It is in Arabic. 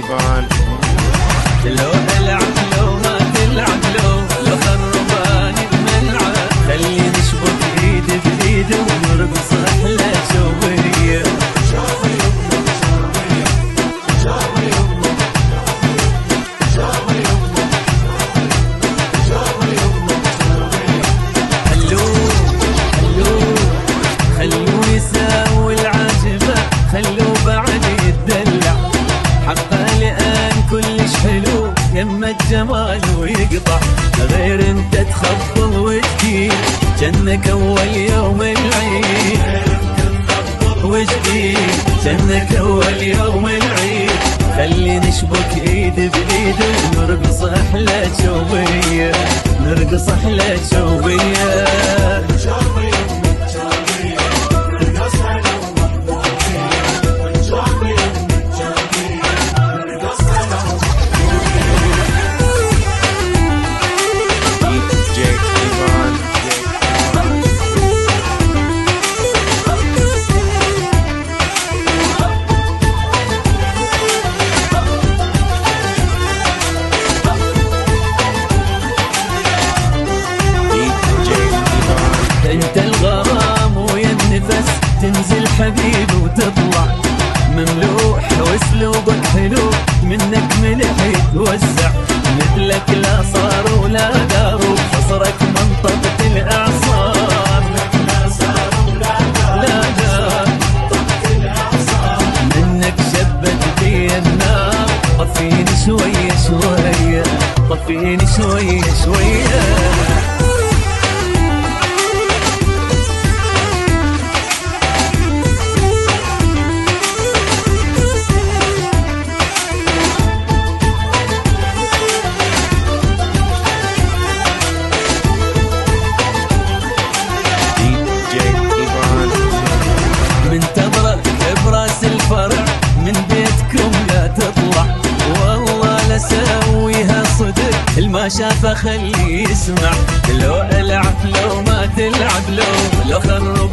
إيفان. لو العب لو ما تلعب لو خرباني بملعب، خلي نشبك ايد بايد ونرقص احلى شوية. خلوه يساوي العاجبة، خلوه بعد يتدلع، حقه لآن كلش حلو يما الجمال ويقطع، غير انت تخبل وجديد جنك اول يوم العيد، وجديد جنك اول يوم العيد، خلي نشبك ايد بايد ونرقص احلى شوية، نرقص احلى شوية. انت الغرام ويا النفس، تنزل حبيب وتطلع مملوح، واسلوبك حلو منك ملح يتوزع، مثلك لا صار ولا دار، وحصرك منطقة الاعصار، لا دار منك شبت في النار، طفيني شوية شوية، طفيني شوية شوية. منتظرك براس الفرع من بيتكم لا تطلع، والله لسويها صدق الما شافه خليه يسمع، لو العب لو ما تلعب لو خرب